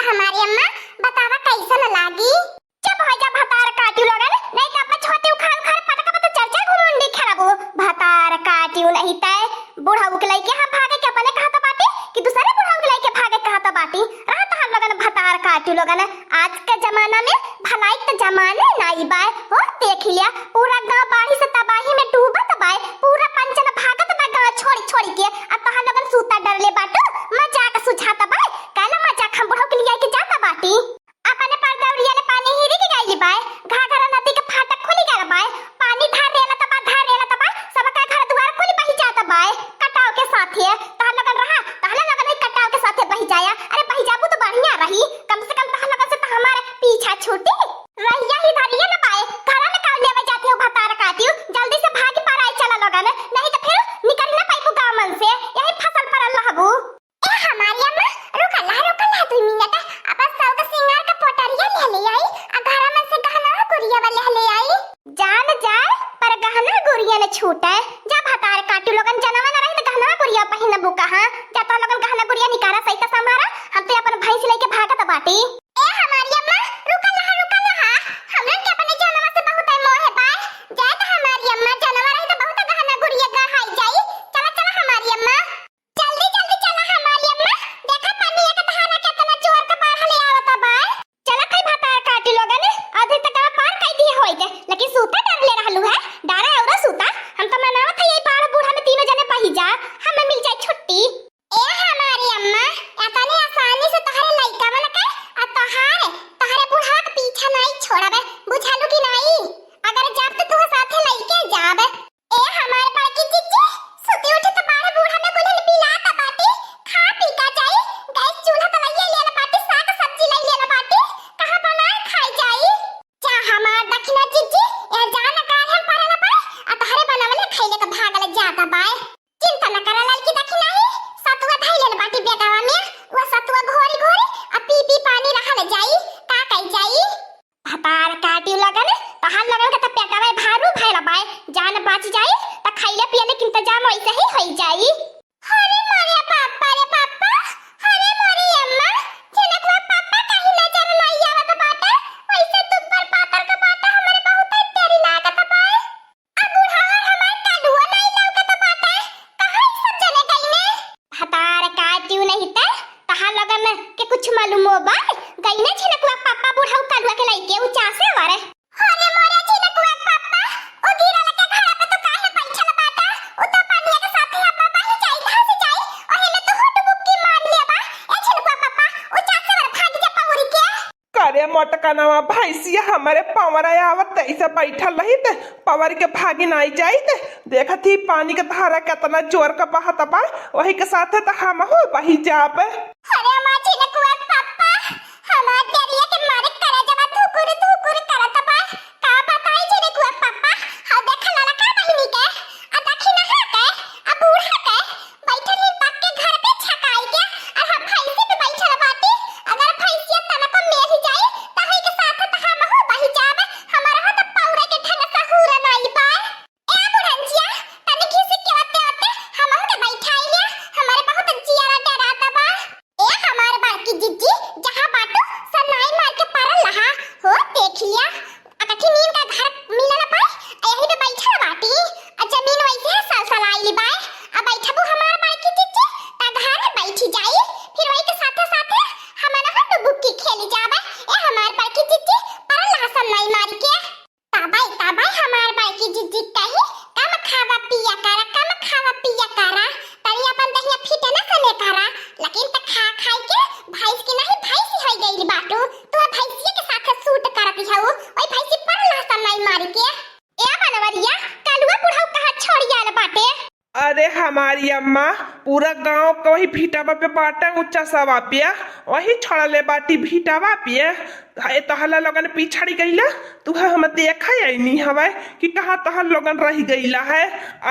हमारी अम्मा बतावा कैसन लागी। चुप हो जा भतार काटियो लगन नहीं त अपना छोटे उखाड़ उखाड़ पटका पता चर्चा घुमुंडी खराबो भतार काटियो नहीं तय बूढ़ा उकलाई के हां भागे के अपने कहता बाटी कि दूसरे बूढ़ा उकलाई के भागे कहता बाटी रहत हम लगन भतार काटियो लगन। आज के जमाना में भलाई के जमाने नहीं बाय हो देख लिया पूरा गांव बाढ़ी से तबाही में डूबत बाय पूरा पंचन भागत बा गांव छोड़ी छोड़ी के अब तहां लगन सूता डरले बाटू मजाक सुझाता बाय काला मजाक हम बुढ़ऊ के लिए के जाता बाटी अपने परदौरिया ने पानी हिरी के गाइली बाय घाघरा नदी के फाटक खुली गल बाय पानी धार रेला तबा सबका घर द्वार खुली बही जाता बाय कटाव के साथे तहां लगन रहा तहां लगन कटाव के साथे बही जाया अरे बही जाबू तो बढ़िया रही कम से कम तहां लगन से तो हमारे पीछा छूटी रहिया ही धरिया ना पाए घर में काव लेवे जाती हो भतार काटियो जल्दी से भाग पर आए चला लगन नहीं तो फिर निकल ना पाइबू गांव मन से यही फसल पर रहबू। ए हमारी अम्मा रुकला 2 मिनट अपन सब का सिंगार का पोटरिया ले आई आ घर में से गहना गुड़िया वाले ले आई जान जाए पर गहना गुड़िया ने छूटे जा भतार काटियो लगन जनवा ना रही तो गहना गुड़िया पहिनबू कहां जाता लगन गहना गुड़िया निकारा सही का संभारा हम तो अपन भैंस लेके भागत बाटी। ए हमारी अम्मा रुकला हमन के अपने जनवा से बहुत मोह है बाय जाए तो हमारी अम्मा जनवा रही तो बहुत गहना गुड़िया गहाई जाई चला हमारी अम्मा जल्दी चला हमारी अम्मा देखा पानी एक धाना केतना जोर का बाढ़ ले आवता बाय चला कई भतार काटी लोगन आधे तक पार कई दी होई के लेकिन सूता डर ले रहलू है डारा औरा सूता हम तो मनावत है ये बाढ़ बूढ़ा में तीनों जने पही जा हमें मिल जाए छुट्टी। ए हमारी अम्मा एतने आसानी से तहरे लइका मन के आ तहरे बूढ़ा के पीछा नहीं छोड़बे बुझालू कि नहीं अगर जाब तो तू साथे लइके जाबे। ए हमारे बाकी चिच्ची सुती उठी तो बाढ़ बूढ़ा में गुले पिलाता बाटी खा पी का जाई गैस चूल्हा तो लइए लेला बाटी साग सब्जी लइ लेला बाटी कहां बनाए खाई जाई जा हमार दक्षिणा चिच्ची ए जान का हम परेला पाए आ तहरे बनावले खइले का भागले जाता बाय चिंता न करा लड़की दक्षिणा ही सतुआ धइले बाटी बेगावा में वो सतुआ घोरी आ पी पानी रखल जाई का कई जाई भतार काटियो लगन तहां लगन के त पेटवा भारू भइला बाय जान बच जाई त खइले पियले के इंतजाम वैसे ही होई जाई। अरे मोरे पापा अरे मोरी अम्मा जनकवा पापा कहीं नजर नहीं आवत बाटे वैसे तुम पर पातर का बाटा हमारे बहुत तेरी लागत बाय अब बुढ़ावा हमार कालुआ नहीं लौकत बाटे कहां सब चले गईने भतार काटियो नहीं त तहां लगन के कुछ मालूम हो बाय गईने जनकवा पापा बुढ़ाऊ कालुआ के लइके ऊंचा से वारे अरे मोरे जनकवा पापा ओ गिरा लके घड़ा पे तो काहे बैठल बाटा ओ तो पानी के साथे अपना बही जाई कहां से जाई ओही में तो हुट बुक्की मार लेबा ए जनकवा पापा ऊंचा से वारे भाग जा पौरी के करे मोटकनवा भैंसिया हमारे पवरा आवत ऐसे बैठल रही ते पवर के भागी नहीं जाई ते देखत ही पानी के धारा कितना जोर का बहत बा वही के साथे त हम हो बही जाबे। अरे मां जनकवा पापा हमार तेरिया के मारे करे जब धुकुर करत बा का बताई जनकवा पापा हां देख लाला का बहिनी के आ दक्षिणा है के आ बूढ़ा के बैठल ही पक के घर पे छकाई के और हम भैंसी पे बैठल बाटी अगर भैंसिया तना को मेल जाए तही के साथ त हम हो बही जाबे हमारा हाथ पौरे के ढंग से हुरा नहीं बा ए बुढ़ंजिया तने खिसी के आते हम के बैठाइया हमारे बहुत जियारा डराता बा ए हमारे बाकी जिज्जी जहां बाटो सनाई मार के परल लहा हो देख लिया अकठी नीम का घर मिलल पाए यही पे बैठा बाटी आ जमीन वैसे सलसलाइली बाय आ बैठबू हमार बाकी जिज्जी ता घर में बैठी जाई फिर वही के साथे हमारा हट बुक्की खेली जाबे ए हमार बाकी जिज्जी परल लहा सनाई मार के ताबाई हमार बाकी जिज्जी कही कम खावा पिया करा तरी अपन दहिया फीटे ना सने करा लेकिन त खा खाई के भैंस की नहीं भैंसी होई गईली बाटू तो भैंसी के साथ सूट करत हऊ ओई भैंसी पर लासा नहीं मारी के ए बनवरिया कालुआ बुढ़ाऊ कहां छोड़ी आल बाटे। अरे हमारी अम्मा पूरा गांव का वही भीटावा पे बाटा ऊंचा सवा पिया वही छोड़ा ले बाटी भीटावा पिया ए तहला लोगन पिछड़ी गईला तू हम देखा ही नहीं हवे कि कहां तहल लोगन रह गईला है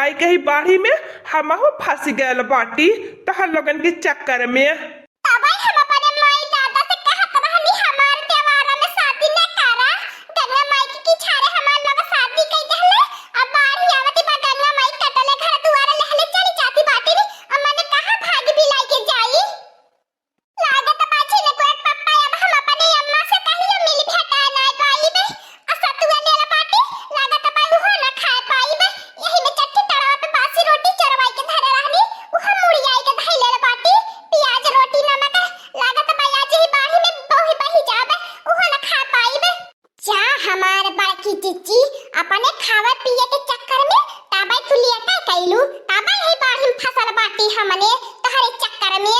आई कहीं बाढ़ी में हम हो फंस गयल बाटी तहल लोगन के चक्कर में तबाई हम अपने माई दादा से कहत रहनी हमार त्योहार में शादी न करा गंगा माई की छारे हमार लोग शादी कई देले अब बाढ़ी आवती बा गंगा माई कटले घर दुआरे लहले चली जाती बाटी अब मैंने कहा भाग भी लाई के जाई लागत बाछी ने कोई पप्पा अब बड़की चिच्ची अपने खावा पिए के चक्कर में ताबाई खुलिया का कैलू ताबाई ही बाहिम फसल बाटी हमने तहरे चक्कर में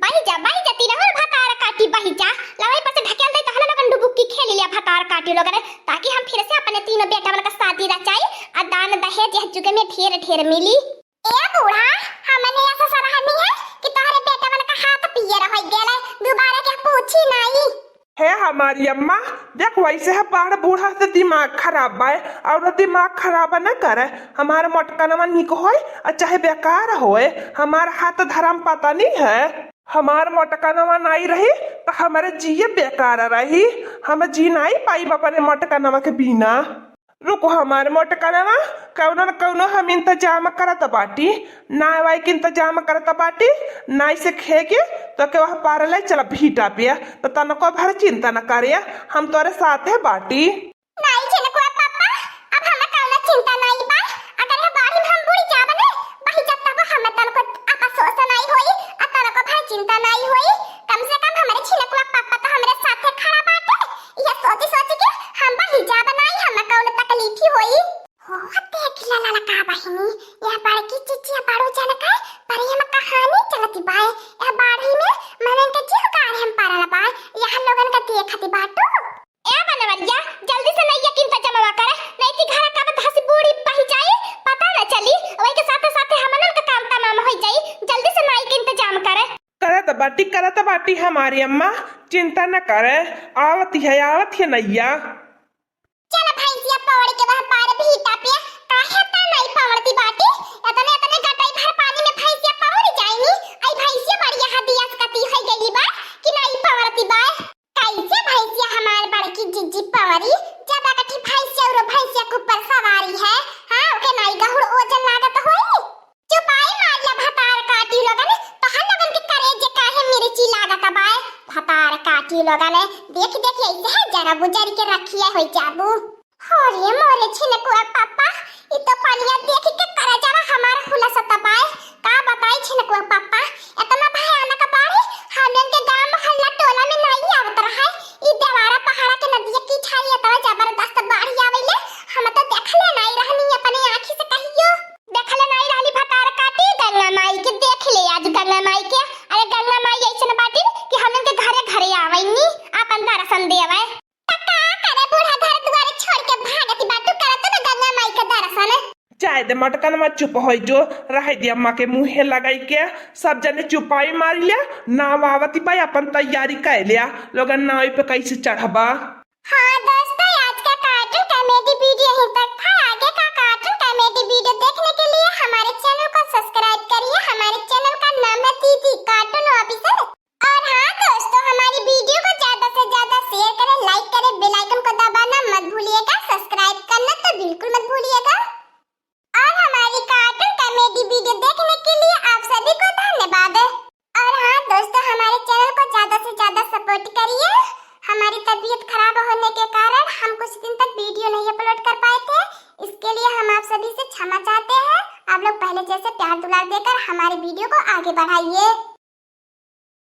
बाही जा तीन और भतार काटी बाही जा लवाई पर से ढकेल दे तहला लगन डुबुक्की खेल लिया भतार काटी लोगन ताकि हम फिर से अपने तीनों बेटा वाला का शादी रचाई आ दान दहेज यह जुगे में ढेर मिली। ए बूढ़ा हमने ऐसा सराहनी है कि तोहरे बेटा वाला का हाथ पिए रह गेले दोबारा क्या पूछी नहीं है हमारी अम्मा। देख वैसे है बाढ़ बूढ़ा से दिमाग खराब है और दिमाग खराब न करे हमारे मोटकनवा निक होए और चाहे बेकार होए हमारा हाथ धर्म पता नहीं है। हमार मोटकनवा नहीं रही तो हमारे जिये बेकार रही हम जी नहीं पाई अपने मोटकनवा के बिना। रुको हमारे मोटकनवा कौनो न कौनो हम इंतजाम करत बाटी ना वाई के इंतजाम करत बाटी नाई से खेगे तो के वह पारले चला भीटा पिया तो तनको भर चिंता न करिया हम तोरे साथे बाटी। नहीं छनको पापा अब हम कौनो चिंता नहीं बा अगर है बारी हम बुढ़ी जाबे ने वही जब तक हम तनको अफसोस नहीं होई आ तनको भर चिंता नहीं होई कम से कम हमारे छनको पापा तो हमरे साथे खड़ा बाटे ये सोच के हम वही जाबे नहीं हम कौनो तकलीफ ही होई हो देख ला का बहिनी यह बड़की चिच्ची बाड़ू जाने का पर ये में कहानी चलती बाय यह बाड़ी में मनन के जीव का हम पारला बा यह लोगन का देखती बाटू ए बनवरिया जल्दी से नहीं यकीन त जमा करे नहीं ती घर का बदहसी बूढ़ी बही जाए पता न चली वही के साथे हमनन का काम तमाम हो जाई जल्दी से नाई के इंतजाम करे करत बाटी हमारी अम्मा चिंता न करे आवत है नैया। चल भैंसिया पवड़ी के वह पार भीटा पे काहे ता नहीं पवड़ती बाटी इतने गटाई भर पानी में भैंसिया पवड़ी जाएनी आई भैंसिया बढ़िया हदियास कती हो गई बा कि नहीं पवड़ती बा कैसे भैंसिया हमारे बड़की जिज्जी पवड़ी जब कठी भैंसिया और भैंसिया के ऊपर सवारी है हां ओके नहीं गहुड़ ओजन लागत होई चुपाई मार ला भतार काटी लोगन तो हम लोगन के करे जे काहे मिर्ची लागत बा भतार काटी लोगन देख ऐसे है जरा बुजर के रखिए होई जाबू होरे मोरे छिनकुआ पापा इ तो पानिया देख के करा जावा हमार हुलसत बाय का बताई छिनकुआ पापा इतना भयानक बाड़ी हमन के गांव मोहल्ला टोला में नहीं आवत रहा इ देवारा पहाड़ा के नदिया की छाई इतना जबरदस्त बाड़ी आवेले हम तो देखले नहीं रहनी अपने आंखी से कहियो देखले नहीं रहली भतार काटी गंगा माई के देख ले आज गंगा माई के अरे गंगा माई ऐसन बाटी कि हमन के घरे आवेनी अपन दर्शन देवे चाहे दे मटकन में चुप हो जो रह दे अम्मा के मुँहे लगाई के सब जने चुपाई मार लिया नाव आवती पाई अपन तैयारी कर लिया लोगन नाव पे कैसे चढ़बा। हाँ दोस्तों आज का कार्टून कॉमेडी वीडियो यहीं तक था आगे का कार्टून कॉमेडी वीडियो देखने के लिए हमारे चैनल को सब्सक्राइब करिए हमारे चैनल का नाम है दीदी कार्टून ऑफिसर और हाँ दोस्तों हमारी वीडियो को ज्यादा से ज्यादा शेयर करें लाइक करें बेल आइकन को दबाना मत भूलिएगा सब्सक्राइब करना तो बिल्कुल मत भूलिएगा और हमारी कार्टून कॉमेडी वीडियो देखने के लिए आप सभी को धन्यवाद और हाँ दोस्तों हमारे चैनल को ज्यादा से ज्यादा सपोर्ट करिए हमारी तबीयत खराब होने के कारण हम कुछ दिन तक वीडियो नहीं अपलोड कर पाए थे इसके लिए हम आप सभी से क्षमा चाहते हैं आप लोग पहले जैसे प्यार दुलार देकर हमारे वीडियो को आगे बढ़ाइए।